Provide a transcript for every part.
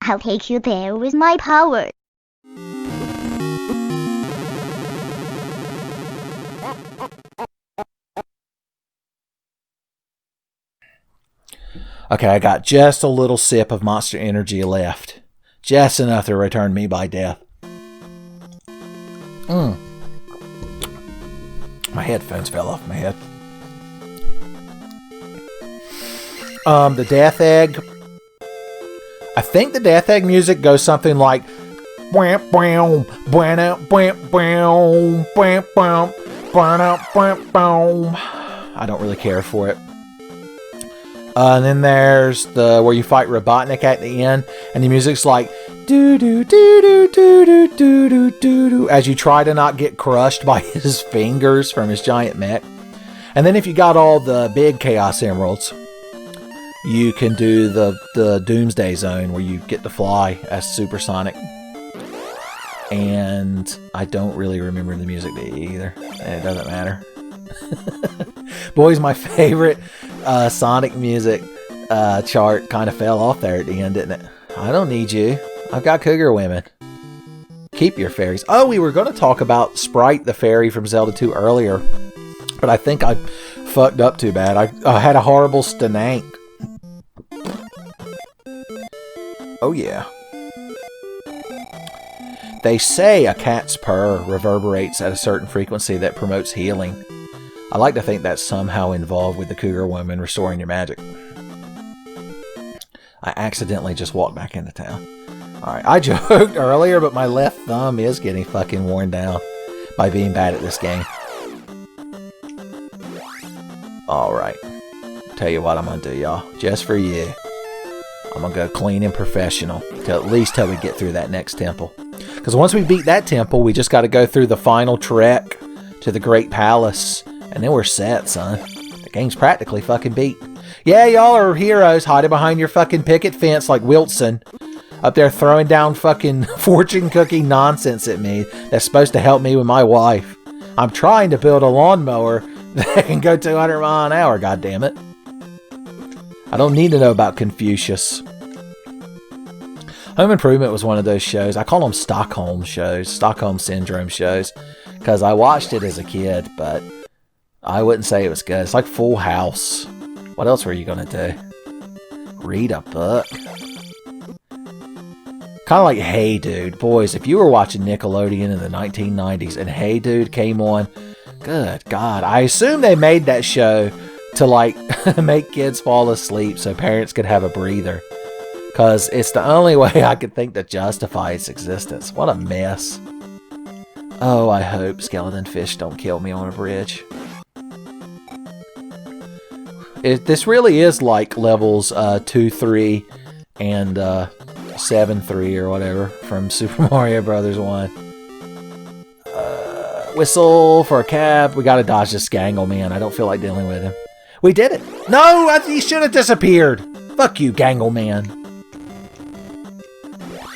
I'll take you there with my power. Okay, I got just a little sip of Monster Energy left. Just enough to return me by death. My headphones fell off my head. The Death Egg. I think the Death Egg music goes something like I don't really care for it. And then there's the where you fight Robotnik at the end, and the music's like do do do do do do do do do do as you try to not get crushed by his fingers from his giant mech. And then if you got all the big Chaos Emeralds, you can do the Doomsday Zone where you get to fly as Supersonic. And I don't really remember the music either. It doesn't matter. Boys, my favorite Sonic music chart kind of fell off there at the end, didn't it? I don't need you. I've got cougar women. Keep your fairies. Oh, we were going to talk about Sprite the fairy from Zelda 2 earlier, but I think I fucked up too bad. I had a horrible stank. Oh yeah. They say a cat's purr reverberates at a certain frequency that promotes healing. I like to think that's somehow involved with the cougar woman restoring your magic. I accidentally just walked back into town. Alright, I joked earlier, but my left thumb is getting fucking worn down by being bad at this game. Alright. Tell you what I'm gonna do, y'all. Just for you. I'm gonna go clean and professional. At least till we get through that next temple. Because once we beat that temple, we just gotta go through the final trek to the Great Palace. And then we're set, son. The game's practically fucking beat. Yeah, y'all are heroes hiding behind your fucking picket fence like Wilson. Up there throwing down fucking fortune cookie nonsense at me that's supposed to help me with my wife. I'm trying to build a lawnmower that can go 200 miles an hour, goddammit. I don't need to know about Confucius. Home Improvement was one of those shows. I call them Stockholm shows. Stockholm Syndrome shows. Because I watched it as a kid, but I wouldn't say it was good. It's like Full House. What else were you going to do? Read a book? Kind of like Hey Dude. Boys, if you were watching Nickelodeon in the 1990s and Hey Dude came on, good God. I assume they made that show to like make kids fall asleep so parents could have a breather. Because it's the only way I could think to justify its existence. What a mess. Oh, I hope skeleton fish don't kill me on a bridge. This really is like levels 2, 3, and 7, 3 or whatever from Super Mario Brothers 1. Whistle for a cab. We gotta dodge this Gangle Man. I don't feel like dealing with him. We did it. No, he should have disappeared. Fuck you, Gangle Man.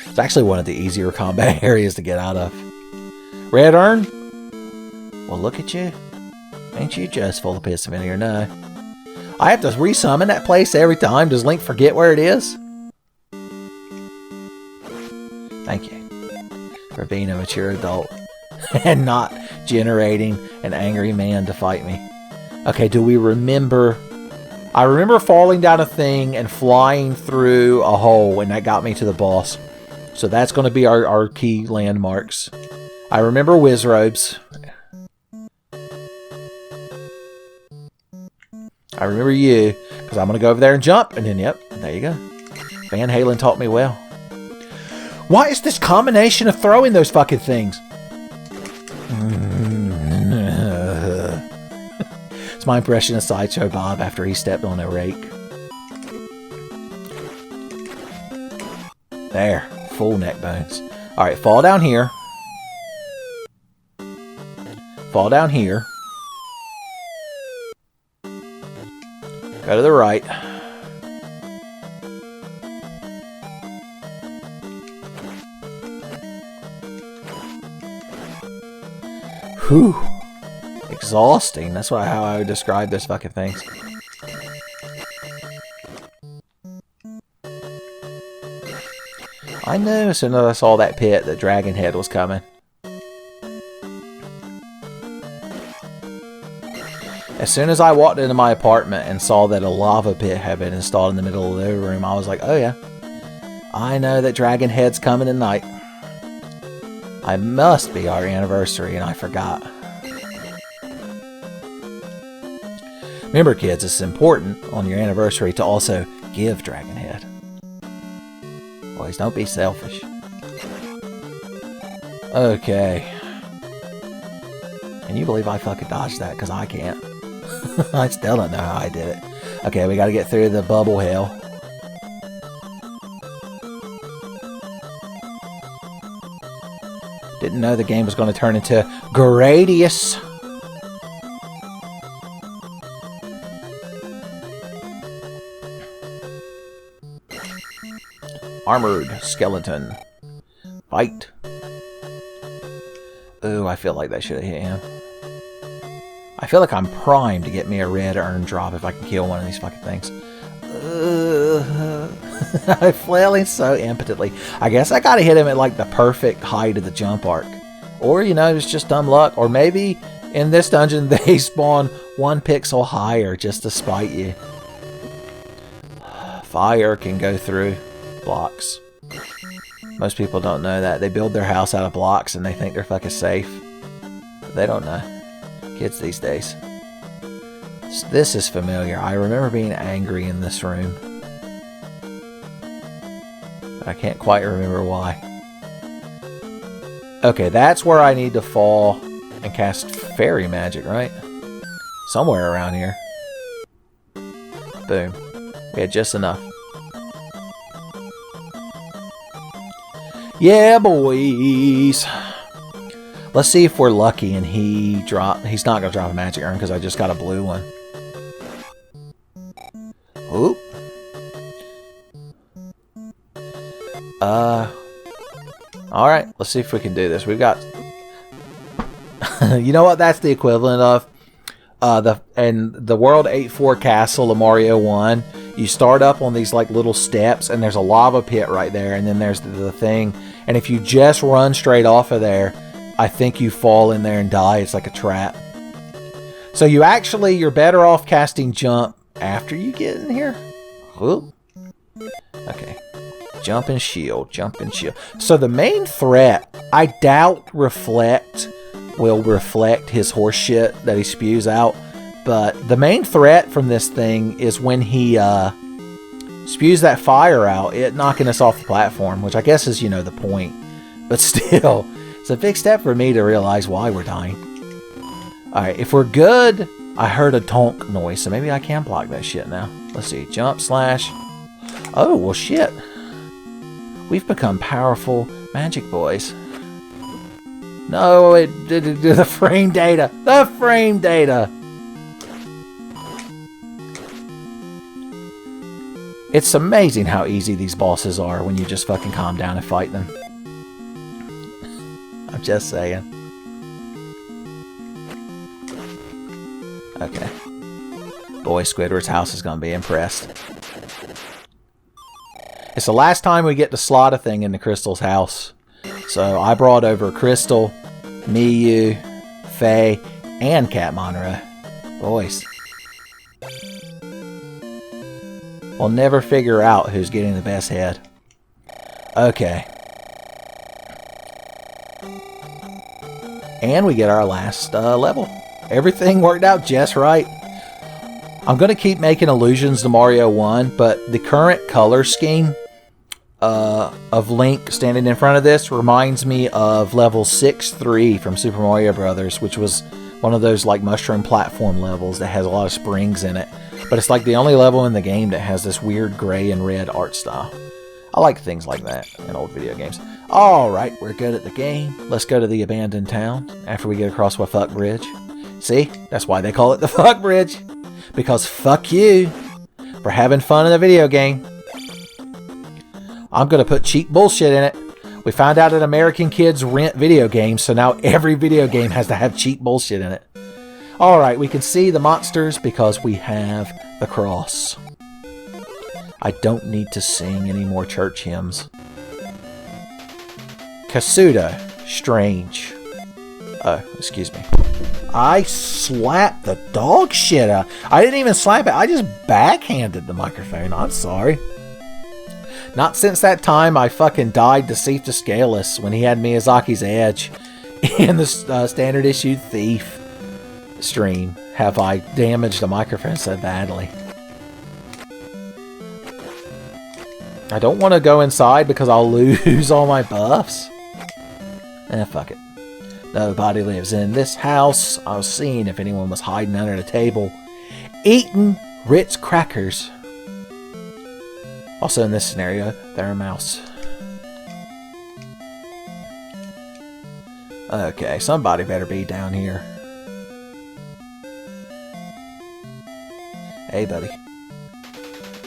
It's actually one of the easier combat areas to get out of. Red urn? Well, look at you. Ain't you just full of piss vinegar? No. I have to resummon that place every time. Does Link forget where it is? Thank you for being a mature adult and not generating an angry man to fight me. Okay, do we remember? I remember falling down a thing and flying through a hole, and that got me to the boss. So that's going to be our key landmarks. I remember Wizrobes. I remember you, because I'm going to go over there and jump, and then, yep, there you go. Van Halen taught me well. Why is this combination of throwing those fucking things? It's my impression of Sideshow Bob after he stepped on a rake. There, full neck bones. Alright, fall down here. Fall down here. Go to the right. Whew. Exhausting. That's how I would describe those fucking things. I knew as soon as I saw that pit that Dragon Head was coming. As soon as I walked into my apartment and saw that a lava pit had been installed in the middle of the living room, I was like, oh yeah, I know that Dragon Head's coming tonight. I must be our anniversary, and I forgot. Remember, kids, it's important on your anniversary to also give Dragon Head. Boys, don't be selfish. Okay. Can you believe I fucking dodged that? Because I can't. I still don't know how I did it. Okay, we gotta get through the bubble hell. Didn't know the game was going to turn into Gradius. Armored skeleton. Fight. Ooh, I feel like that should have hit him. I feel like I'm primed to get me a red urn drop if I can kill one of these fucking things. I'm flailing so impotently. I guess I gotta hit him at like the perfect height of the jump arc. Or, you know, it's just dumb luck. Or maybe in this dungeon they spawn 1 pixel higher just to spite you. Fire can go through blocks. Most people don't know that. They build their house out of blocks and they think they're fucking safe. They don't know. Kids these days. This is familiar. I remember being angry in this room. But I can't quite remember why. Okay, that's where I need to fall and cast fairy magic, right? Somewhere around here. Boom. We had just enough. Yeah, boys. Let's see if we're lucky and he's not going to drop a magic urn because I just got a blue one. Oop. Alright, let's see if we can do this. We've got... you know what that's the equivalent of? the World 8-4 Castle of Mario 1, you start up on these like little steps and there's a lava pit right there, and then there's the thing, and if you just run straight off of there, I think you fall in there and die. It's like a trap. So you're better off casting jump after you get in here. Ooh. Okay. Jump and shield. Jump and shield. So the main threat, I doubt Reflect will reflect his horse shit that he spews out. But the main threat from this thing is when he spews that fire out, it knocking us off the platform, which I guess is, the point. But still, it's a big step for me to realize why we're dying. Alright, if we're good, I heard a tonk noise, so maybe I can block that shit now. Let's see, jump, slash. Oh, well shit. We've become powerful magic boys. No, the frame data. The frame data. It's amazing how easy these bosses are when you just fucking calm down and fight them. I'm just saying. Okay. Boy, Squidward's house is going to be impressed. It's the last time we get to slot a thing into Crystal's house. So I brought over Crystal, Miyu, Faye, and Cat Monroe. Boys. We'll never figure out who's getting the best head. Okay. And we get our last level. Everything worked out just right. I'm going to keep making allusions to Mario 1, but the current color scheme of Link standing in front of this reminds me of level 6-3 from Super Mario Brothers, which was one of those like mushroom platform levels that has a lot of springs in it. But it's like the only level in the game that has this weird gray and red art style. I like things like that in old video games. Alright, we're good at the game. Let's go to the abandoned town after we get across the fuck bridge. See? That's why they call it the fuck bridge. Because fuck you for having fun in a video game. I'm going to put cheap bullshit in it. We found out that American kids rent video games, so now every video game has to have cheap bullshit in it. Alright, we can see the monsters because we have the cross. I don't need to sing any more church hymns. Kasuda. Strange. Oh, excuse me. I slapped the dog shit out. I didn't even slap it. I just backhanded the microphone. I'm sorry. Not since that time I fucking died to Sifta Scaleless when he had Miyazaki's Edge in the standard issue Thief stream have I damaged the microphone so badly. I don't want to go inside because I'll lose all my buffs. Fuck it. Nobody lives in this house. I was seeing if anyone was hiding under the table, eating Ritz crackers. Also in this scenario, they're a mouse. Okay, somebody better be down here. Hey, buddy.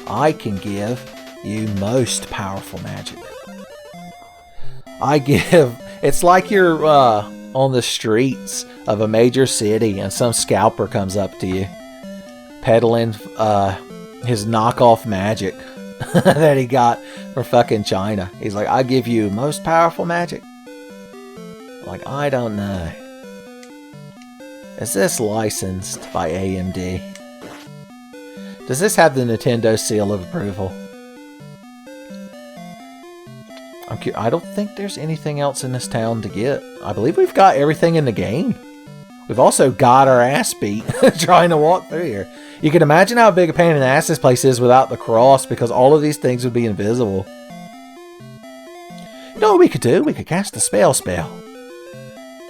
I can give you most powerful magic. I give... It's like you're on the streets of a major city and some scalper comes up to you peddling his knockoff magic that he got from fucking China. He's like, I give you most powerful magic. Like, I don't know. Is this licensed by AMD? Does this have the Nintendo seal of approval? I don't think there's anything else in this town to get. I believe we've got everything in the game. We've also got our ass beat trying to walk through here. You can imagine how big a pain in the ass this place is without the cross, because all of these things would be invisible. You know what we could do? We could cast a spell.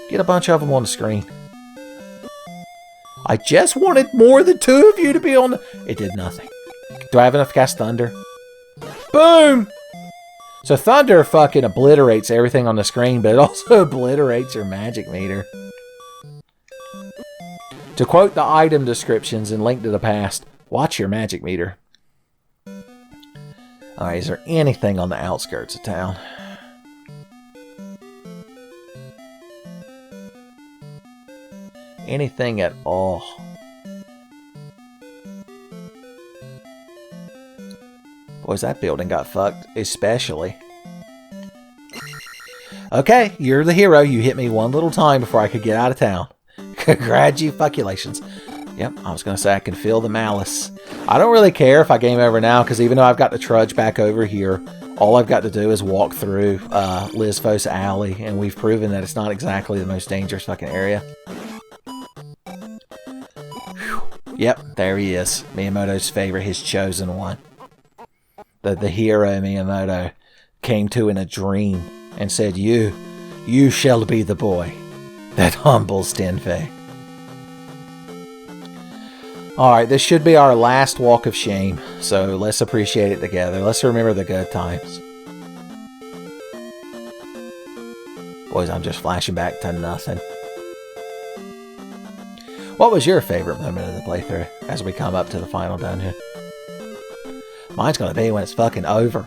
Get a bunch of them on the screen. I just wanted more than 2 of you to be on the... It did nothing. Do I have enough to cast Thunder? Boom! So Thunder fucking obliterates everything on the screen, but it also obliterates your magic meter. To quote the item descriptions in Link to the Past, watch your magic meter. Alright, is there anything on the outskirts of town? Anything at all? Boys, that building got fucked, especially. Okay, you're the hero. You hit me one little time before I could get out of town. Congratulations. Yep, I was going to say I can feel the malice. I don't really care if I game over now, because even though I've got to trudge back over here, all I've got to do is walk through Lisfos Alley, and we've proven that it's not exactly the most dangerous fucking area. Whew. Yep, there he is. Miyamoto's favorite, his chosen one. The hero Miyamoto came to in a dream and said, You shall be the boy that humbles Tenfey. Alright, this should be our last walk of shame, so let's appreciate it together. Let's remember the good times. Boys, I'm just flashing back to nothing. What was your favorite moment of the playthrough as we come up to the final dungeon? Mine's gonna be when it's fucking over.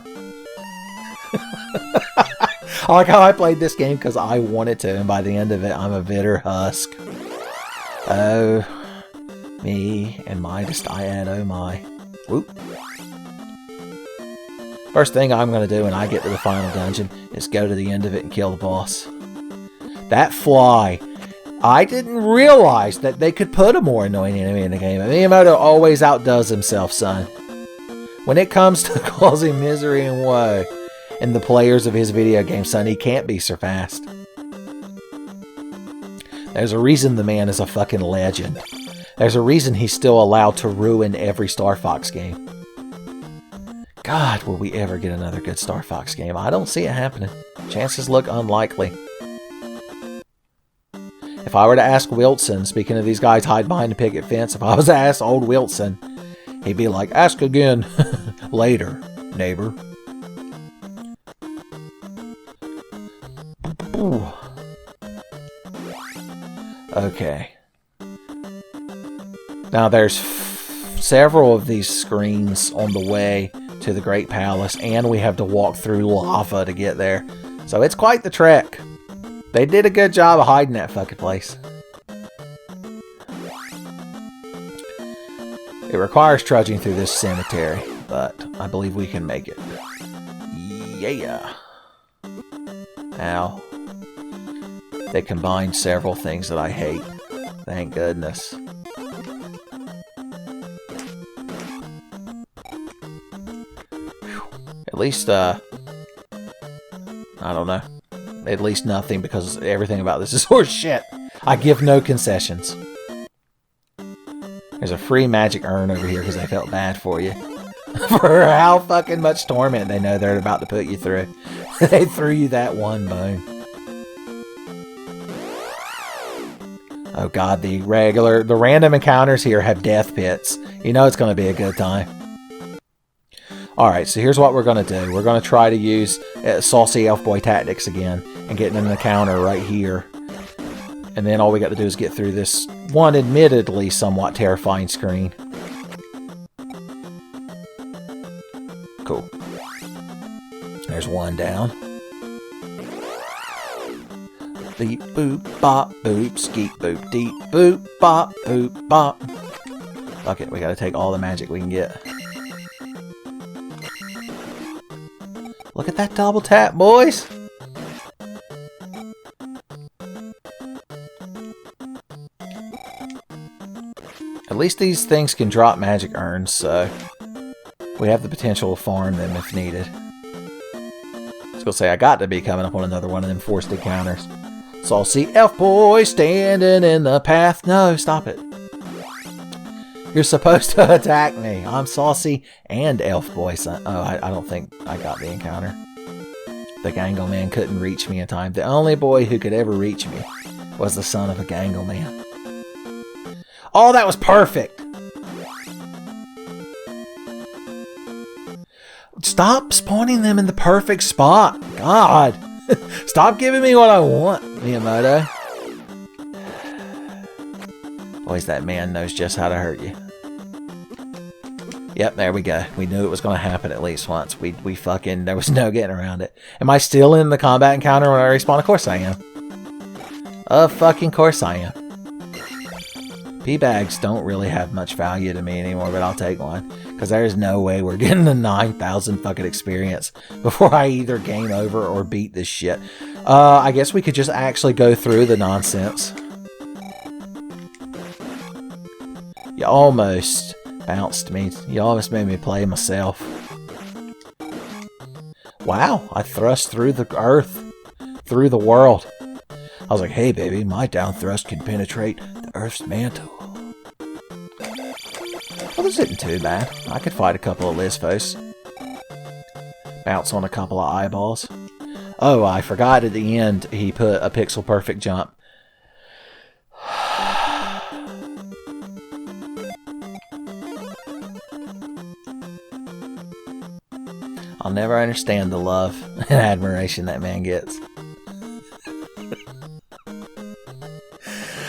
I like how I played this game because I wanted to, and by the end of it, I'm a bitter husk. Oh, me and my dyad, oh my. Whoop. First thing I'm gonna do when I get to the final dungeon is go to the end of it and kill the boss. That fly. I didn't realize that they could put a more annoying enemy in the game. Miyamoto always outdoes himself, son. When it comes to causing misery and woe in the players of his video game, son, he can't be surpassed. There's a reason the man is a fucking legend. There's a reason he's still allowed to ruin every Star Fox game. God, will we ever get another good Star Fox game? I don't see it happening. Chances look unlikely. If I were to ask Wilson, speaking of these guys hide behind the picket fence, if I was to ask old Wilson, he'd be like, ask again later, neighbor. Ooh. Okay. Now there's several of these screens on the way to the Great Palace, and we have to walk through lava to get there. So it's quite the trek. They did a good job of hiding that fucking place. It requires trudging through this cemetery, but I believe we can make it. Yeah. Ow. They combine several things that I hate. Thank goodness. At least, I don't know. At least nothing, because everything about this is horse shit. I give no concessions. There's a free magic urn over here because they felt bad for you. For how fucking much torment they know they're about to put you through. They threw you that one bone. Oh god, the random encounters here have death pits. You know it's going to be a good time. Alright, so here's what we're going to do. We're going to try to use saucy elf boy tactics again and get an encounter right here. And then all we got to do is get through this one admittedly somewhat terrifying screen. Cool. There's one down. Beep boop bop boop skeet boop deep boop bop boop bop. Fuck it, we gotta take all the magic we can get. Look at that double tap, boys! At least these things can drop magic urns, so we have the potential to farm them if needed. I was gonna say, I got to be coming up on another one of them forced encounters. Saucy elf boy standing in the path. No, stop it. You're supposed to attack me. I'm saucy and elf boy. Son. Oh, I don't think I got the encounter. The Gangle Man couldn't reach me in time. The only boy who could ever reach me was the son of a Gangle Man. Oh, that was perfect! Stop spawning them in the perfect spot. God. Stop giving me what I want, Miyamoto. Boys, that man knows just how to hurt you. Yep, there we go. We knew it was going to happen at least once. We fucking... There was no getting around it. Am I still in the combat encounter when I respawn? Of course I am. Of fucking course I am. P-bags don't really have much value to me anymore, but I'll take one. Because there's no way we're getting the 9,000 fucking experience before I either game over or beat this shit. I guess we could just actually go through the nonsense. You almost bounced me. You almost made me play myself. Wow, I thrust through the earth. Through the world. I was like, hey baby, my down thrust can penetrate the earth's mantle. Well, this isn't too bad. I could fight a couple of Lizfos. Bounce on a couple of eyeballs. Oh, I forgot at the end he put a pixel perfect jump. I'll never understand the love and admiration that man gets.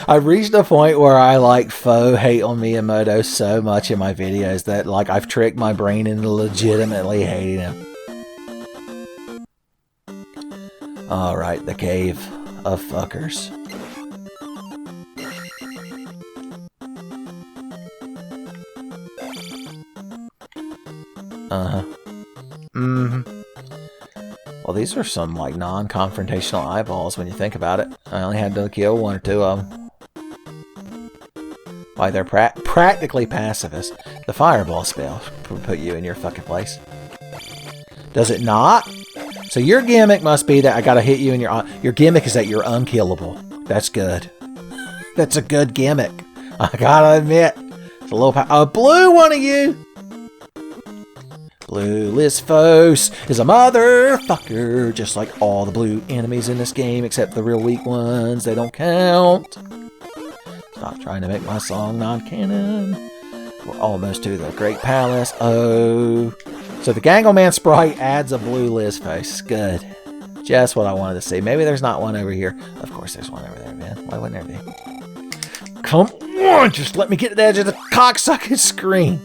I've reached a point where I like faux hate on Miyamoto so much in my videos that like I've tricked my brain into legitimately hating him. Alright, the cave of fuckers. Well, these are some like non-confrontational eyeballs when you think about it. I only had to kill one or two of them. Why, they're practically pacifist. The fireball spell will put you in your fucking place. Does it not? So your gimmick must be that I gotta hit you in your gimmick is that you're unkillable. That's good. That's a good gimmick. I gotta admit. It's a little a blue one of you! Blue Lizfos is a motherfucker, just like all the blue enemies in this game, except the real weak ones. They don't count. Stop trying to make my song non-canon. We're almost to the Great Palace. Oh. So the Gangle Man sprite adds a blue Lizfos. Good. Just what I wanted to see. Maybe there's not one over here. Of course there's one over there, man. Why wouldn't there be? Come on, just let me get to the edge of the cocksucking screen.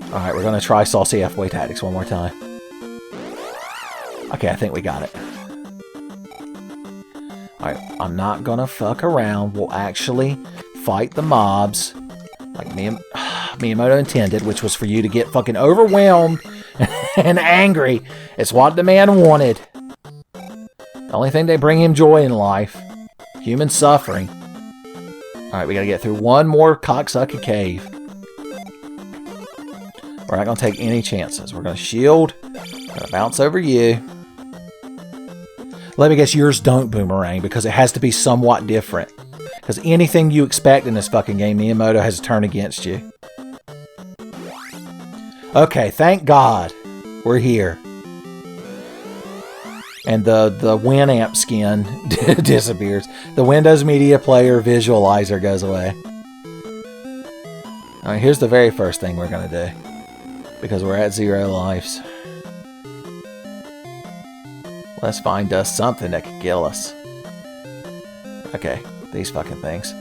Alright, we're going to try Saucy F-Way Tactics one more time. Okay, I think we got it. Alright, I'm not going to fuck around. We'll actually fight the mobs like Miyamoto intended, which was for you to get fucking overwhelmed and angry. It's what the man wanted. The only thing that bring him joy in life. Human suffering. Alright, we gotta get through one more cocksucker cave. We're not gonna take any chances. We're gonna shield. We're gonna bounce over you. Let me guess, yours don't boomerang because it has to be somewhat different. Because anything you expect in this fucking game, Miyamoto has turned against you. Okay, thank God we're here. And the Winamp skin disappears. The Windows Media Player visualizer goes away. Alright, here's the very first thing we're going to do. Because we're at 0 lives. Let's find us something that could kill us. Okay, these fucking things.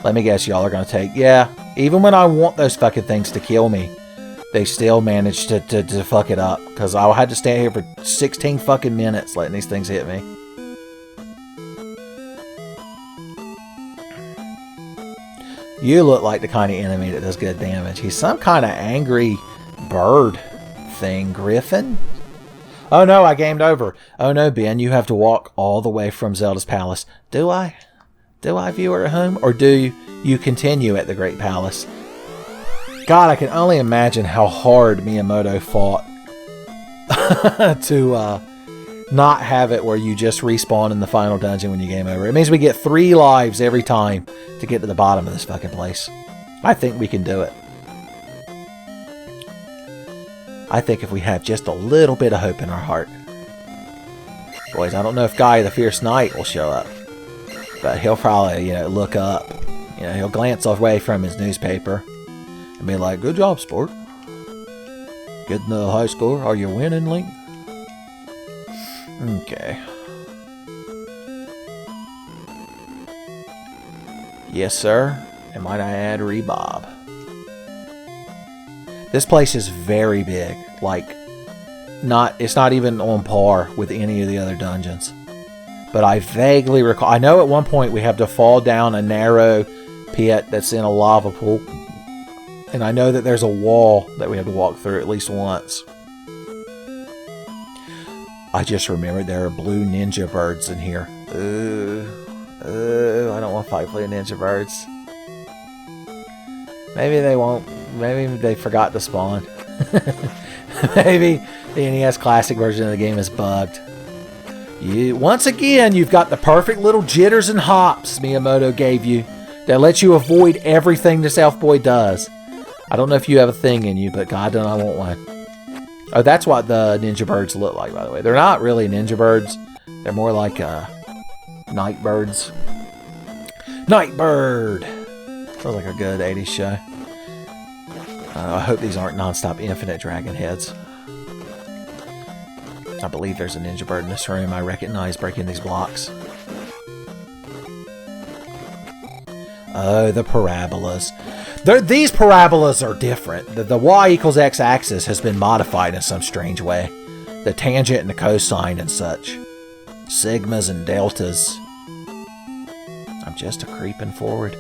Let me guess, y'all are going to take... Yeah, even when I want those fucking things to kill me, they still manage to fuck it up. Because I had to stay here for 16 fucking minutes letting these things hit me. You look like the kind of enemy that does good damage. He's some kind of angry bird thing. Griffin? Oh no, I gamed over. Oh no, Ben, you have to walk all the way from Zelda's palace. Do I? Do I, viewer at home? Or do you continue at the Great Palace? God, I can only imagine how hard Miyamoto fought to not have it where you just respawn in the final dungeon when you game over. It means we get 3 lives every time to get to the bottom of this fucking place. I think we can do it. I think if we have just a little bit of hope in our heart. Boys, I don't know if Guy the Fierce Knight will show up. But he'll probably, look up. He'll glance away from his newspaper. And be like, good job, sport. Getting the high score. Are you winning, Link? Okay. Yes, sir. And might I add, Rebob. This place is very big. Like, it's not even on par with any of the other dungeons. But I vaguely recall... I know at one point we have to fall down a narrow pit that's in a lava pool. And I know that there's a wall that we have to walk through at least once. I just remembered there are blue ninja birds in here. I don't want to fight blue ninja birds. Maybe they won't. Maybe they forgot to spawn. Maybe the NES Classic version of the game is bugged. Once again, you've got the perfect little jitters and hops Miyamoto gave you that lets you avoid everything this elf boy does. I don't know if you have a thing in you, but God, I want one. Oh, that's what the ninja birds look like, by the way. They're not really ninja birds. They're more like night birds. Night Bird! Sounds like a good 80s show. I hope these aren't non-stop infinite dragon heads. I believe there's a ninja bird in this room. I recognize breaking these blocks. Oh, the parabolas. These parabolas are different. The y equals x axis has been modified in some strange way. The tangent and the cosine and such. Sigmas and deltas. I'm just a creeping forward.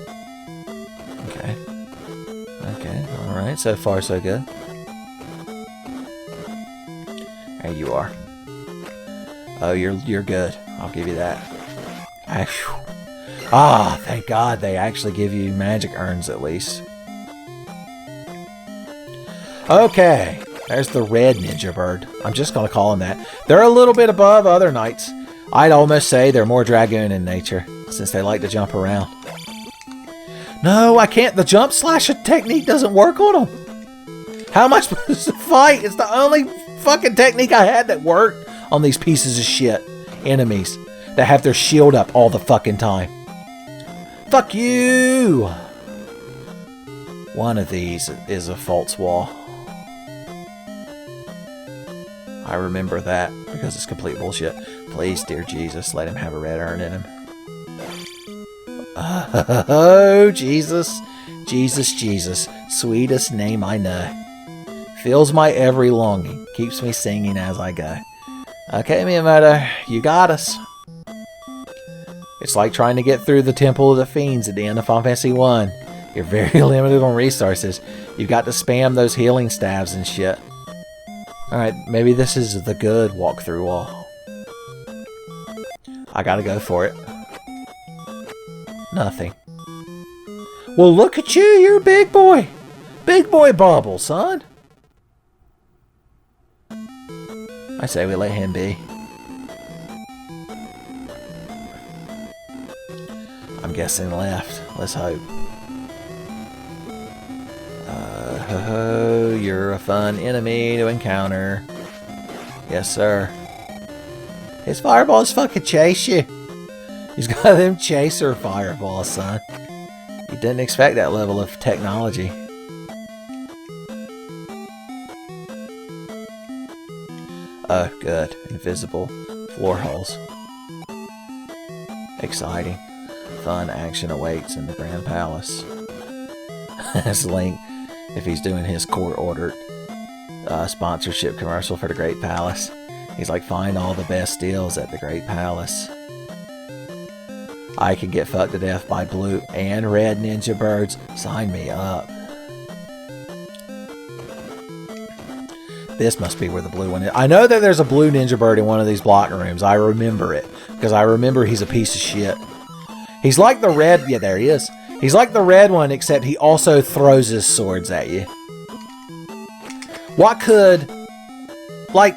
Okay. Okay, alright. So far, so good. There you are. Oh, you're good. I'll give you that. Ah, thank God they actually give you magic urns at least. Okay, there's the red ninja bird. I'm just going to call them that. They're a little bit above other knights. I'd almost say they're more dragoon in nature, since they like to jump around. No, I can't. The jump slash technique doesn't work on them. How am I supposed to fight? It's the only fucking technique I had that worked on these pieces of shit enemies that have their shield up all the fucking time. Fuck you! One of these is a false wall. I remember that because it's complete bullshit. Please, dear Jesus, let him have a red urn in him. Oh, Jesus. Jesus, Jesus. Sweetest name I know. Fills my every longing. Keeps me singing as I go. Okay, Miyamoto, you got us. It's like trying to get through the Temple of the Fiends at the end of Final Fantasy 1. You're very limited on resources. You've got to spam those healing staves and shit. Alright, maybe this is the good walkthrough wall. I gotta go for it. Nothing. Well, look at you. You're a big boy. Big boy Bubble, son. I say we let him be. I'm guessing left. Let's hope. You're a fun enemy to encounter. Yes, sir. His fireballs fucking chase you. He's got them chaser fireballs, son. You didn't expect that level of technology. Oh, good. Invisible floor holes. Exciting. Fun action awaits in the Grand Palace. That's Link, if he's doing his court-ordered sponsorship commercial for the Great Palace. He's like, find all the best deals at the Great Palace. I could get fucked to death by blue and red ninja birds. Sign me up. This must be where the blue one is. I know that there's a blue ninja bird in one of these block rooms. I remember it. Because I remember he's a piece of shit. He's like the red... Yeah, there he is. He's like the red one, except he also throws his swords at you. What could... Like...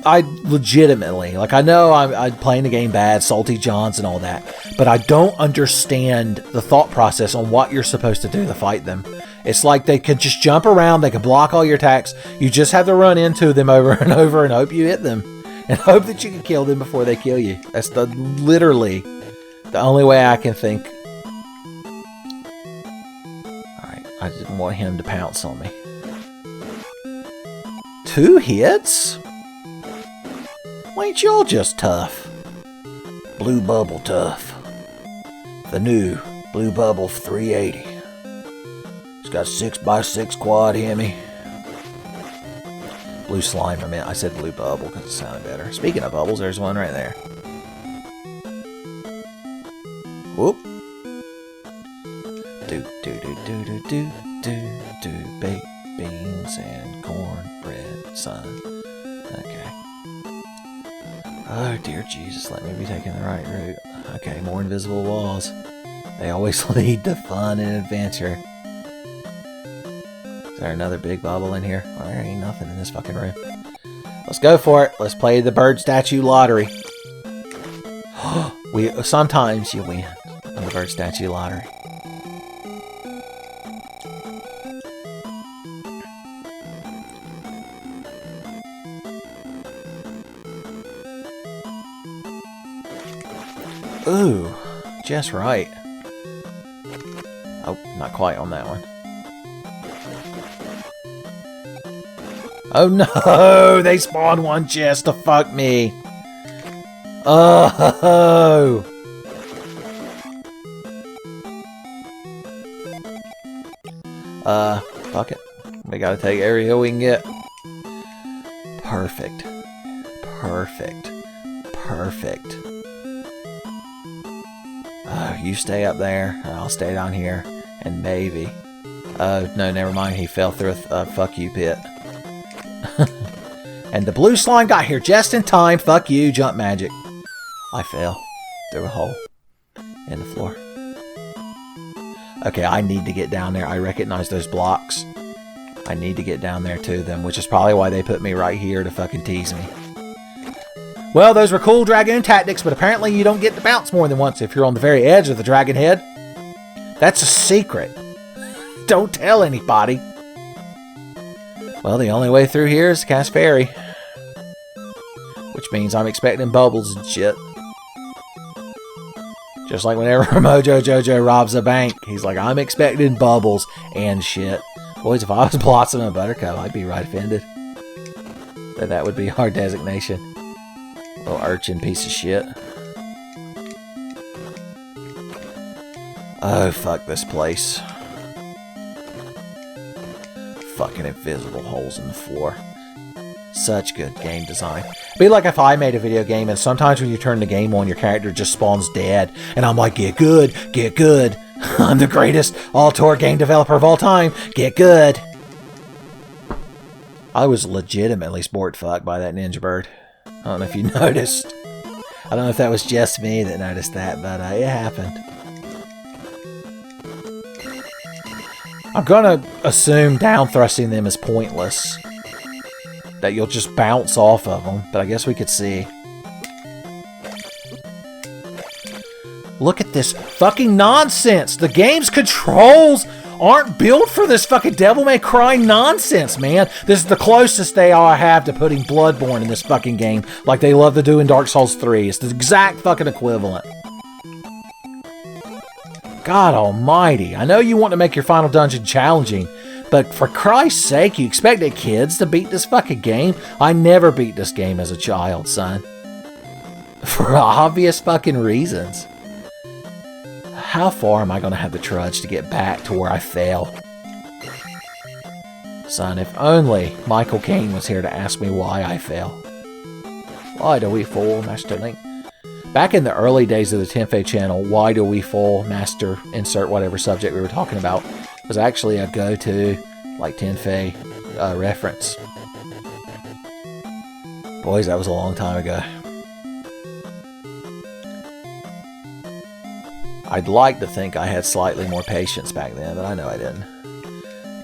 I legitimately... Like, I know I'm playing the game bad, Salty Johns and all that. But I don't understand the thought process on what you're supposed to do to fight them. It's like they could just jump around, they could block all your attacks. You just have to run into them over and over and hope you hit them. And hope that you can kill them before they kill you. That's literally the only way I can think. Alright, I didn't want him to pounce on me. 2 hits? Why ain't y'all just tough? Blue Bubble tough. The new Blue Bubble 380. It's got 6x6 quad Hemi. Blue slime, I meant. I said blue bubble because it sounded better. Speaking of bubbles, there's one right there. Whoop. Do. Baked beans and cornbread, son. Okay. Oh, dear Jesus, let me be taking the right route. Okay, more invisible walls. They always lead to fun and adventure. Is there another big bubble in here? Well, there ain't nothing in this fucking room. Let's go for it. Let's play the bird statue lottery. Sometimes you win on the bird statue lottery. Ooh, just right. Oh, not quite on that one. Oh no! They spawned one chest to fuck me! Oh! Fuck it. We gotta take every hill we can get. Perfect. Perfect. Perfect. Oh, you stay up there, and I'll stay down here, and maybe... Oh, no, never mind. He fell through a fuck you pit. And the blue slime got here just in time. Fuck you, jump magic. I fell through a hole in the floor. Okay, I need to get down there. I recognize those blocks. I need to get down there to them, which is probably why they put me right here to fucking tease me. Well, those were cool dragoon tactics, but apparently you don't get to bounce more than once if you're on the very edge of the dragon head. That's a secret. Don't tell anybody. Well, the only way through here is to cast fairy. Which means I'm expecting bubbles and shit. Just like whenever Mojo Jojo robs a bank, he's like, I'm expecting bubbles and shit. Boys, if I was Blossom and Buttercup, I'd be right offended. That would be our designation. Little urchin piece of shit. Oh, fuck this place. Fucking invisible holes in the floor. Such good game design. It'd be like if I made a video game and sometimes when you turn the game on, your character just spawns dead. And I'm like, get good, get good. I'm the greatest all-tour game developer of all time. Get good. I was legitimately sport fucked by that ninja bird. I don't know if you noticed. I don't know if that was just me that noticed that, but it happened. I'm gonna assume down thrusting them is pointless. That you'll just bounce off of them, but I guess we could see. Look at this fucking nonsense! The game's controls aren't built for this fucking Devil May Cry nonsense, man. This is the closest they are have to putting Bloodborne in this fucking game, like they love to do in Dark Souls 3. It's the exact fucking equivalent. God almighty. I know you want to make your final dungeon challenging, but for Christ's sake, you expected kids to beat this fucking game? I never beat this game as a child, son. For obvious fucking reasons. How far am I going to have the trudge to get back to where I fail? Son, if only Michael Caine was here to ask me why I fail. Why do we fall, Master Link? Back in the early days of the Tenfey channel, why do we fall, Master, insert whatever subject we were talking about, was actually a go-to, like, Tenfey reference. Boys, that was a long time ago. I'd like to think I had slightly more patience back then, but I know I didn't.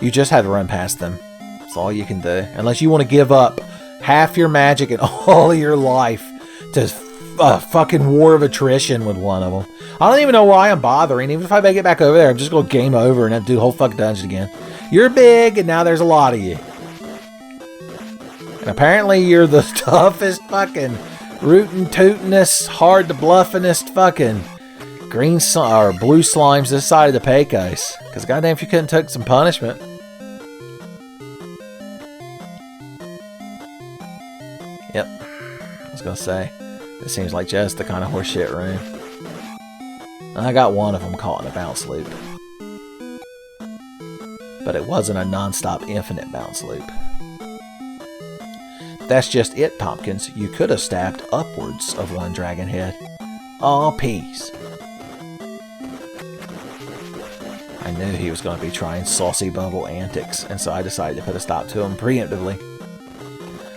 You just had to run past them. That's all you can do. Unless you want to give up half your magic and all of your life to a fucking war of attrition with one of them. I don't even know why I'm bothering. Even if I make it back over there, I'm just going to game over and have to do the whole fucking dungeon again. You're big, and now there's a lot of you. And apparently you're the toughest fucking rootin' tootin'est, hard to bluffinest fucking green or blue slimes this side of the Pecos. Because goddamn if you couldn't take some punishment. Yep. I was going to say. It seems like just the kind of horseshit room. And I got one of them caught in a bounce loop. But it wasn't a non-stop infinite bounce loop. That's just it, Tompkins. You could have stabbed upwards of one dragon head. Aw, peace. I knew he was going to be trying saucy bubble antics, and so I decided to put a stop to him preemptively.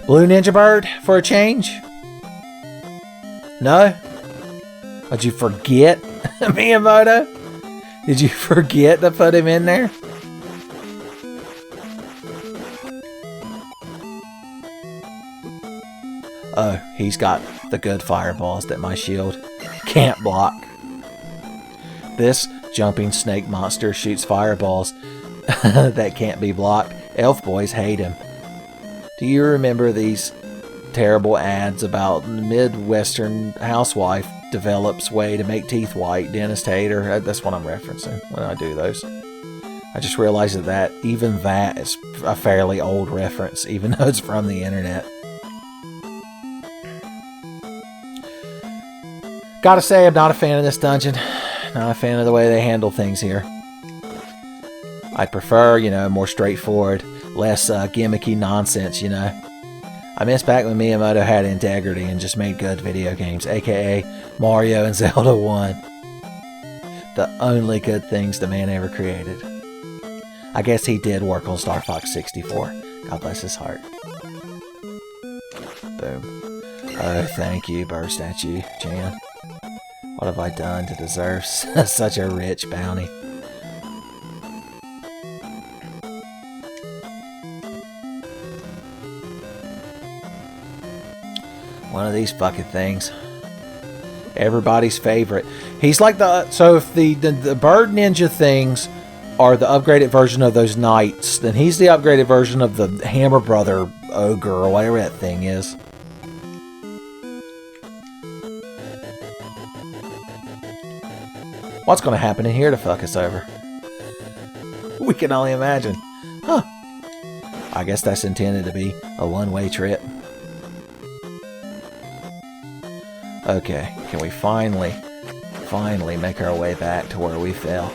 Blue Ninja Bird for a change? No? Did you forget Miyamoto? Did you forget to put him in there? Oh, he's got the good fireballs that my shield can't block. This jumping snake monster shoots fireballs that can't be blocked. Elf boys hate him. Do you remember these terrible ads about Midwestern housewife develops way to make teeth white, dentist hater? That's what I'm referencing when I do those. I just realized that even that is a fairly old reference, even though it's from the internet. Gotta say, I'm not a fan of this dungeon. Not a fan of the way they handle things here. I prefer, more straightforward, less gimmicky nonsense, I miss back when Miyamoto had integrity and just made good video games, aka Mario and Zelda 1. The only good things the man ever created. I guess he did work on Star Fox 64. God bless his heart. Boom. Oh, thank you, bird statue, Jan. What have I done to deserve such a rich bounty? One of these fucking things. Everybody's favorite. He's like so if the bird ninja things are the upgraded version of those knights, then he's the upgraded version of the Hammer Brother ogre or whatever that thing is. What's going to happen in here to fuck us over? We can only imagine. Huh. I guess that's intended to be a one-way trip. Okay, can we finally make our way back to where we fell?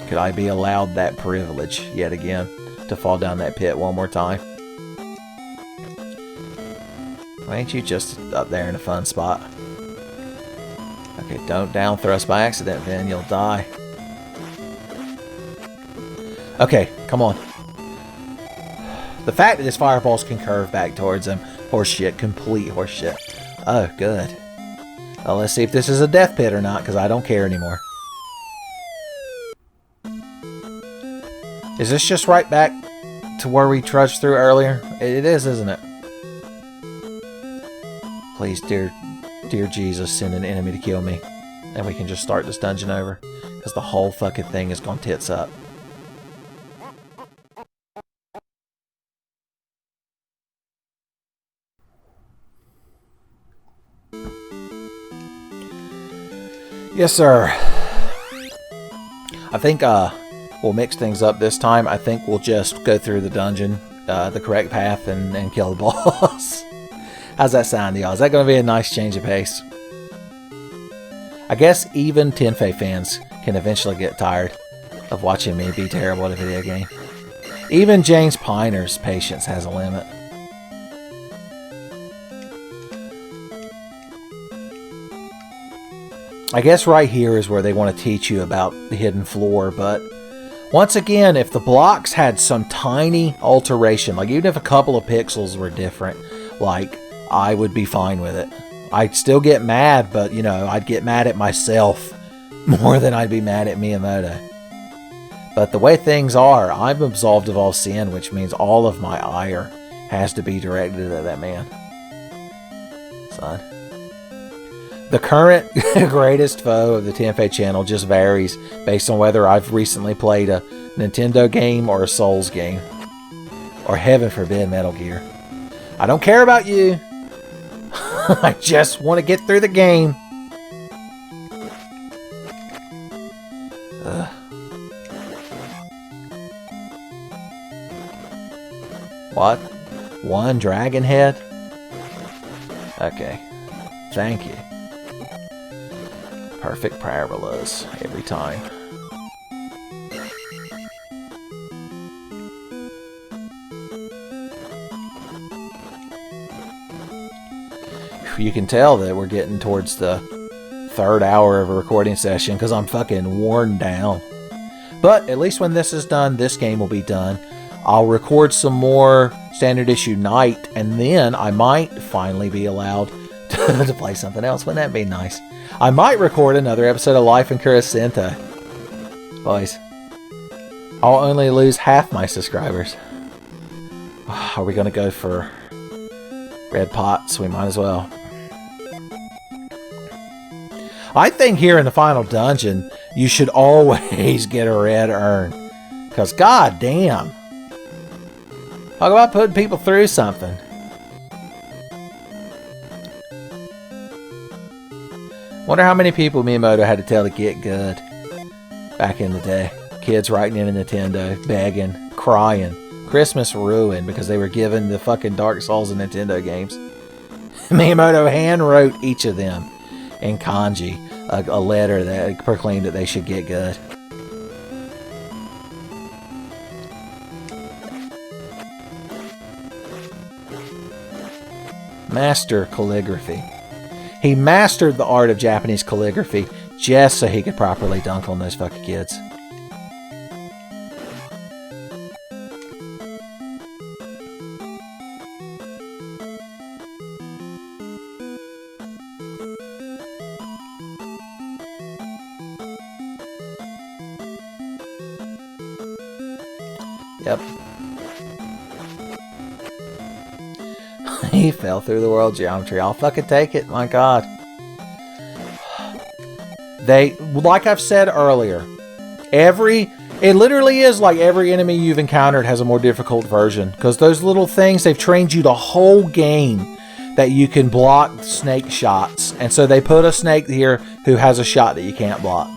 Could I be allowed that privilege yet again to fall down that pit one more time? Why ain't you just up there in a fun spot? Okay, don't down thrust by accident, Vin. You'll die. Okay, come on. The fact that his fireballs can curve back towards him Horseshit. Complete horseshit. Oh, good. Well, let's see if this is a death pit or not, because I don't care anymore. Is this just right back to where we trudged through earlier? It is, isn't it? Please, dear Jesus, send an enemy to kill me. And we can just start this dungeon over. Because the whole fucking thing is gone tits up. Yes, sir. I think we'll mix things up this time. I think we'll just go through the dungeon, the correct path, and kill the boss. How's that sound to y'all? Is that going to be a nice change of pace? I guess even Tenfey fans can eventually get tired of watching me be terrible at a video game. Even James Piner's patience has a limit. I guess right here is where they want to teach you about the hidden floor, but once again, if the blocks had some tiny alteration, like even if a couple of pixels were different, like, I would be fine with it. I'd still get mad, but, you know, I'd get mad at myself more than I'd be mad at Miyamoto. But the way things are, I'm absolved of all sin, which means all of my ire has to be directed at that man. Son. The current greatest foe of the Tenfey channel just varies based on whether I've recently played a Nintendo game or a Souls game. Or heaven forbid, Metal Gear. I don't care about you. I just want to get through the game. Ugh. What? One dragon head? Okay. Thank you. Perfect parabolas every time. You can tell that we're getting towards the third hour of a recording session because I'm fucking worn down. But at least when this is done, this game will be done. I'll record some more standard issue Night, and then I might finally be allowed to play something else. Wouldn't that be nice? I might record another episode of Life in Crescenta. Boys, I'll only lose half my subscribers. Are we going to go for red pots? We might as well. I think here in the final dungeon, you should always get a red urn. Because goddamn. Talk about putting people through something. Wonder how many people Miyamoto had to tell to get good back in the day. Kids writing in a Nintendo, begging, crying. Christmas ruined because they were given the fucking Dark Souls and Nintendo games. Miyamoto hand wrote each of them in kanji a letter that proclaimed that they should get good. Master calligraphy. He mastered the art of Japanese calligraphy just so he could properly dunk on those fucking kids. Yep. He fell through the world geometry. I'll fucking take it. My God. Like I've said earlier, it literally is like every enemy you've encountered has a more difficult version. Because those little things, they've trained you the whole game that you can block snake shots. And so they put a snake here who has a shot that you can't block.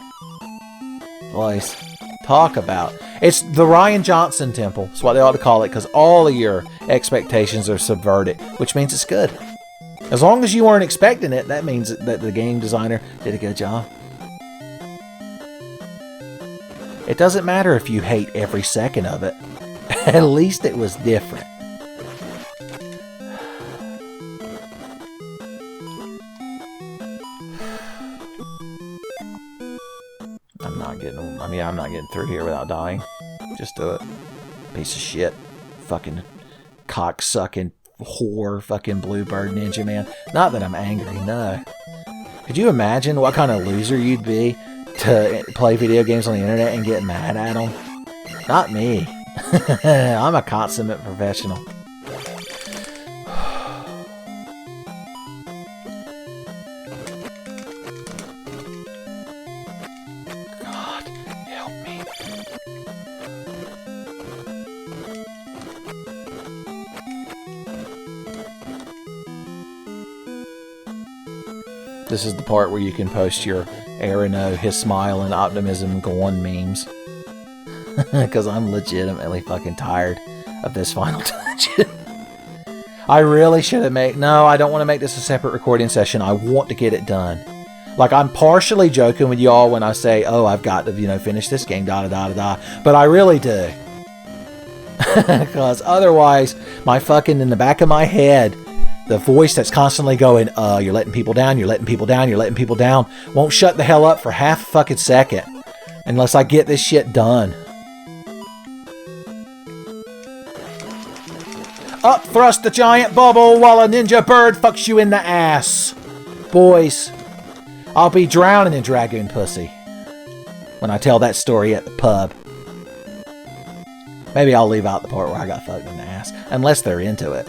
Boys, talk about. It's the Ryan Johnson Temple. That's what they ought to call it, because all of your expectations are subverted, which means it's good. As long as you weren't expecting it, that means that the game designer did a good job. It doesn't matter if you hate every second of it. At least it was different. I'm not getting through here without dying. Just do it. Piece of shit. Fucking cock-sucking whore fucking Bluebird Ninja, man. Not that I'm angry, no. Could you imagine what kind of loser you'd be to play video games on the internet and get mad at them? Not me. I'm a consummate professional. God, help me. This is the part where you can post your Arano, his smile and optimism gone memes. Because I'm legitimately fucking tired of this final dungeon. I really should have made... No, I don't want to make this a separate recording session. I want to get it done. Like, I'm partially joking with y'all when I say, oh, I've got to, you know, finish this game, da-da-da-da-da. But I really do. Because otherwise, my fucking, in the back of my head, the voice that's constantly going, you're letting people down, you're letting people down, you're letting people down, won't shut the hell up for half a fucking second. Unless I get this shit done. Up thrust the giant bubble while a ninja bird fucks you in the ass. Boys, I'll be drowning in dragoon pussy when I tell that story at the pub. Maybe I'll leave out the part where I got fucked in the ass. Unless they're into it.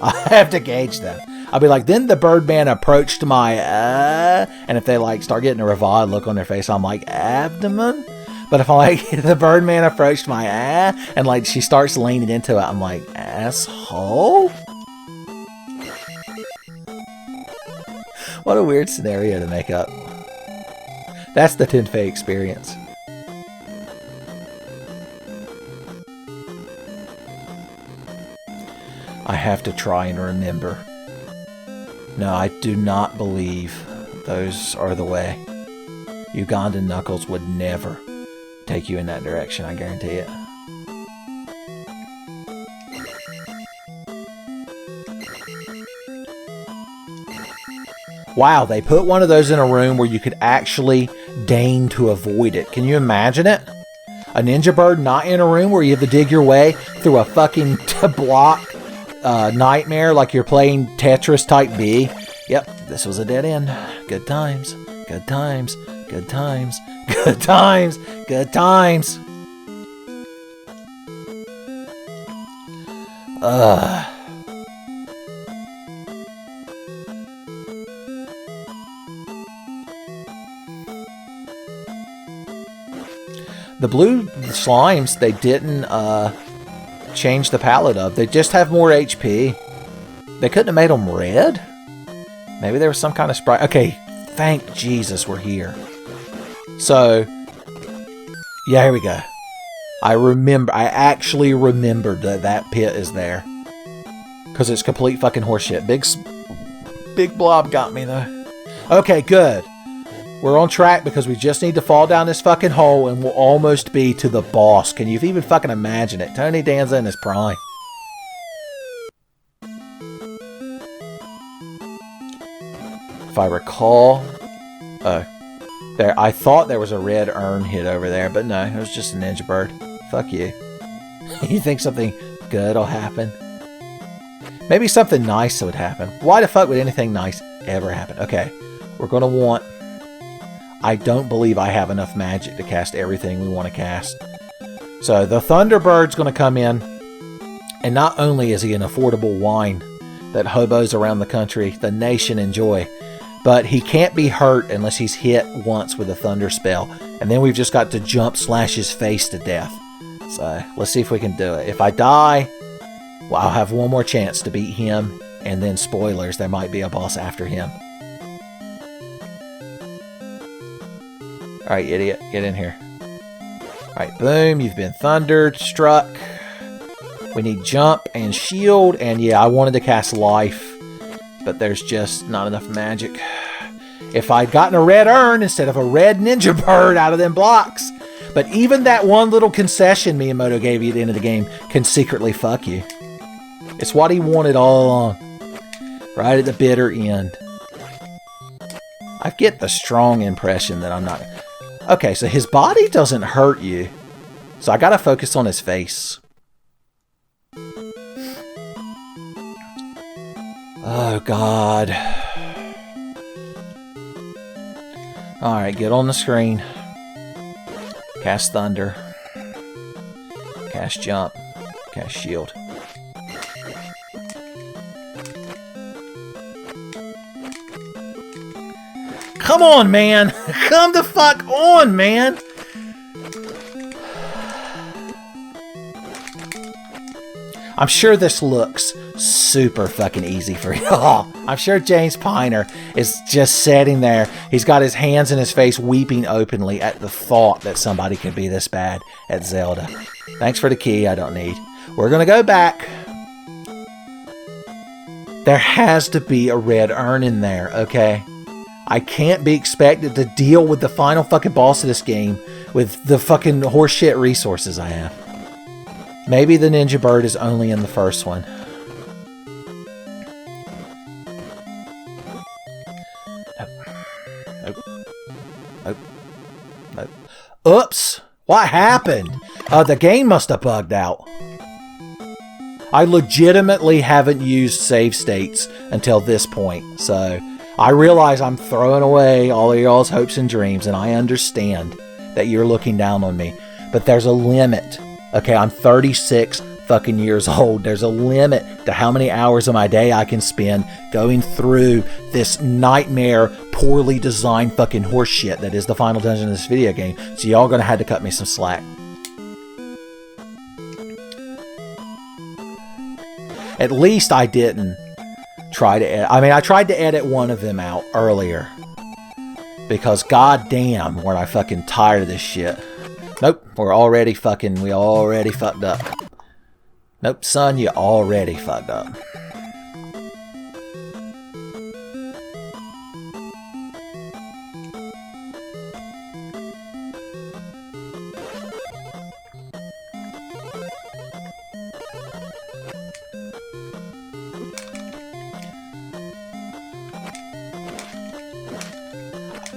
I have to gauge them. I'll be like, then the Birdman approached my, and if they like start getting a reviled look on their face, I'm like, abdomen? But if I like, the Birdman approached my and like she starts leaning into it, I'm like, asshole? What a weird scenario to make up. That's the Tenfey experience. I have to try and remember. No, I do not believe those are the way. Ugandan Knuckles would never take you in that direction, I guarantee it. Wow, they put one of those in a room where you could actually deign to avoid it. Can you imagine it? A ninja bird not in a room where you have to dig your way through a fucking block nightmare like you're playing Tetris Type B. Yep, this was a dead end. Good times, good times, good times, good times, good times. The blue slimes, they didn't change the palette of. They just have more HP. They couldn't have made them red? Maybe there was some kind of sprite. Okay, thank Jesus we're here. So, yeah, here we go. I actually remembered that that pit is there. Because it's complete fucking horseshit. Big blob got me, though. Okay, good. We're on track because we just need to fall down this fucking hole and we'll almost be to the boss. Can you even fucking imagine it? Tony Danza in his prime. If I recall... Oh. There, I thought there was a red urn hid over there, but no, it was just a ninja bird. Fuck you. You think something good will happen? Maybe something nice would happen. Why the fuck would anything nice ever happen? Okay, we're going to want... I don't believe I have enough magic to cast everything we want to cast. So the Thunderbird's going to come in, and not only is he an affordable wine that hobos around the country, the nation enjoy, but he can't be hurt unless he's hit once with a thunder spell. And then we've just got to jump slash his face to death. So let's see if we can do it. If I die, well, I'll have one more chance to beat him. And then spoilers, there might be a boss after him. Alright, idiot, get in here. Alright, boom, you've been thundered, struck. We need jump and shield, and yeah, I wanted to cast life, but there's just not enough magic. If I'd gotten a red urn instead of a red ninja bird out of them blocks. But even that one little concession Miyamoto gave you at the end of the game can secretly fuck you. It's what he wanted all along. Right at the bitter end. I get the strong impression that I'm not... Okay, so his body doesn't hurt you. So I gotta focus on his face. Oh, God. Alright, get on the screen. Cast Thunder. Cast Jump. Cast Shield. Come on, man! Come the fuck on, man! I'm sure this looks super fucking easy for y'all. I'm sure James Piner is just sitting there. He's got his hands in his face weeping openly at the thought that somebody could be this bad at Zelda. Thanks for the key I don't need. We're gonna go back. There has to be a red urn in there, okay? I can't be expected to deal with the final fucking boss of this game with the fucking horseshit resources I have. Maybe the ninja bird is only in the first one. Nope. Oops! What happened? The game must have bugged out. I legitimately haven't used save states until this point, so I realize I'm throwing away all of y'all's hopes and dreams, and I understand that you're looking down on me, but there's a limit. Okay, I'm 36 fucking years old. There's a limit to how many hours of my day I can spend going through this nightmare, poorly designed fucking horseshit that is the final dungeon of this video game. So y'all gonna have to cut me some slack. At least I didn't try to edit. I mean, I tried to edit one of them out earlier. Because goddamn, were I fucking tired of this shit. Nope, we already fucked up. Nope, son, you already fucked up.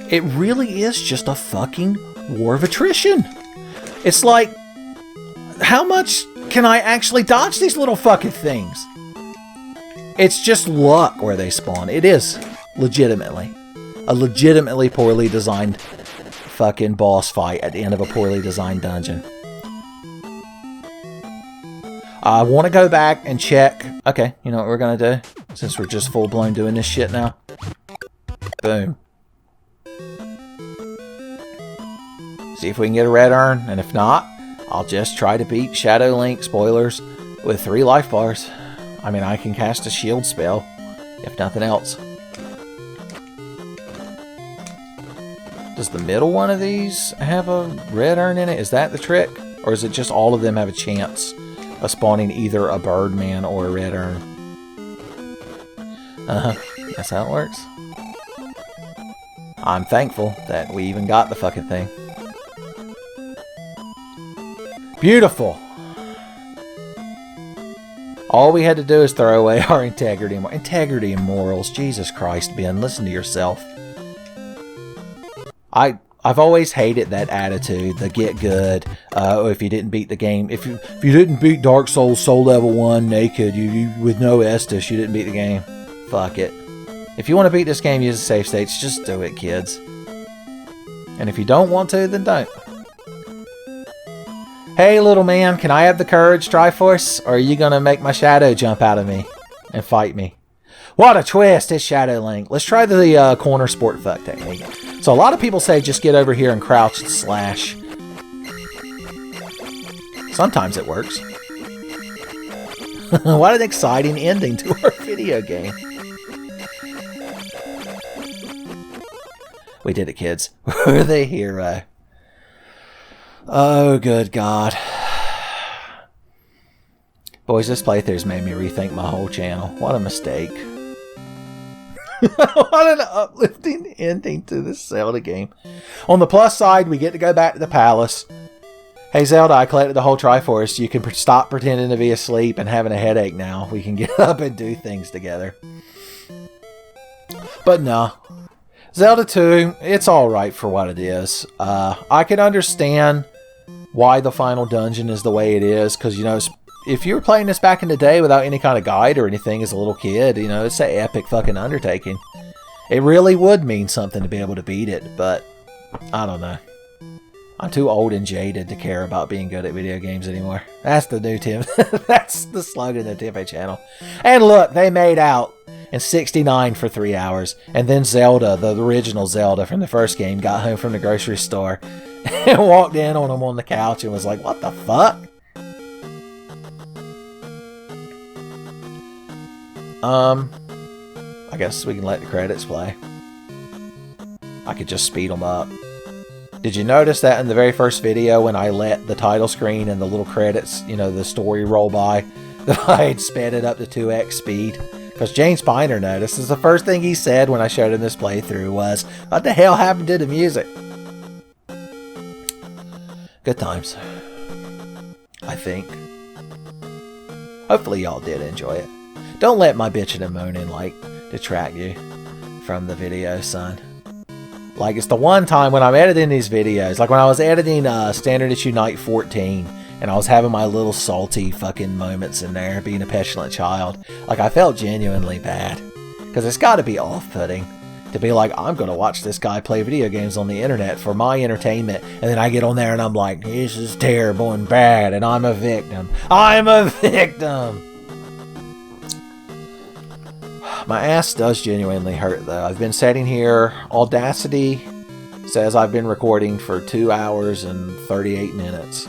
It really is just a fucking war of attrition. It's like, how much can I actually dodge these little fucking things? It's just luck where they spawn. It is, legitimately. A legitimately poorly designed fucking boss fight at the end of a poorly designed dungeon. I want to go back and check. Okay, you know what we're going to do? Since we're just full-blown doing this shit now. Boom. See if we can get a red urn, and if not, I'll just try to beat Shadow Link, spoilers, with 3 life bars. I mean, I can cast a shield spell, if nothing else. Does the middle one of these have a red urn in it? Is that the trick? Or is it just all of them have a chance of spawning either a Birdman or a red urn? That's how it works. I'm thankful that we even got the fucking thing. Beautiful. All we had to do is throw away our integrity and morals. Jesus Christ, Ben, listen to yourself. I've always hated that attitude, the get good. If you didn't beat the game, if you didn't beat Dark Souls Soul Level 1 naked, you with no Estus, you didn't beat the game. Fuck it. If you want to beat this game using save states, just do it, kids. And if you don't want to, then don't. Hey, little man, can I have the courage, Triforce? Or are you going to make my shadow jump out of me and fight me? What a twist! It's Shadow Link. Let's try the corner sport fuck technique. So a lot of people say just get over here and crouch and slash. Sometimes it works. What an exciting ending to our video game. We did it, kids. We're the hero. Oh, good God. Boys, this playthrough's made me rethink my whole channel. What a mistake. What an uplifting ending to this Zelda game. On the plus side, we get to go back to the palace. Hey, Zelda, I collected the whole Triforce. You can stop pretending to be asleep and having a headache now. We can get up and do things together. But no. Zelda 2, it's alright for what it is. I can understand why the final dungeon is the way it is, because, you know, if you were playing this back in the day without any kind of guide or anything as a little kid, you know, it's an epic fucking undertaking. It really would mean something to be able to beat it, but I don't know. I'm too old and jaded to care about being good at video games anymore. That's the new Tim. That's the slogan of the Tenfey channel. And look, they made out in 69 for 3 hours. And then Zelda, the original Zelda from the first game, got home from the grocery store and walked in on him on the couch and was like, what the fuck? I guess we can let the credits play. I could just speed them up. Did you notice that in the very first video when I let the title screen and the little credits, you know, the story roll by, that I had sped it up to 2x speed? Because James Piner noticed. This is the first thing he said when I showed him this playthrough was, what the hell happened to the music? Good times. I think. Hopefully y'all did enjoy it. Don't let my bitching and moaning, like, detract you from the video, son. Like, it's the one time when I'm editing these videos, like when I was editing Standard Issue Night 14, and I was having my little salty fucking moments in there, being a petulant child, like, I felt genuinely bad. Because it's got to be off-putting to be like, I'm going to watch this guy play video games on the internet for my entertainment, and then I get on there and I'm like, this is terrible and bad, and I'm a victim. I'm a victim! My ass does genuinely hurt, though. I've been sitting here. Audacity says I've been recording for 2 hours and 38 minutes.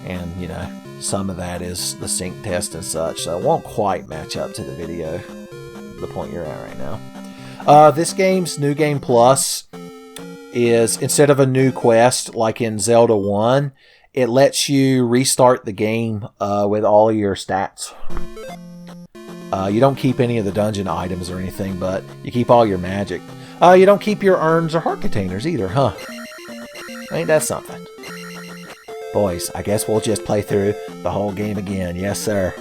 And, you know, some of that is the sync test and such, so it won't quite match up to the video, the point you're at right now. This game's New Game Plus is, instead of a new quest like in Zelda 1, it lets you restart the game with all of your stats. You don't keep any of the dungeon items or anything, but you keep all your magic. You don't keep your urns or heart containers either, huh? Ain't that something? Boys, I guess we'll just play through the whole game again. Yes, sir.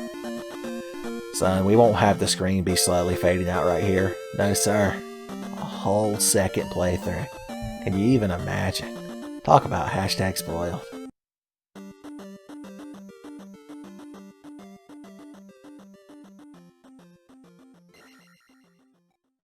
Son, we won't have the screen be slowly fading out right here. No, sir. A whole second playthrough. Can you even imagine? Talk about hashtag spoiled.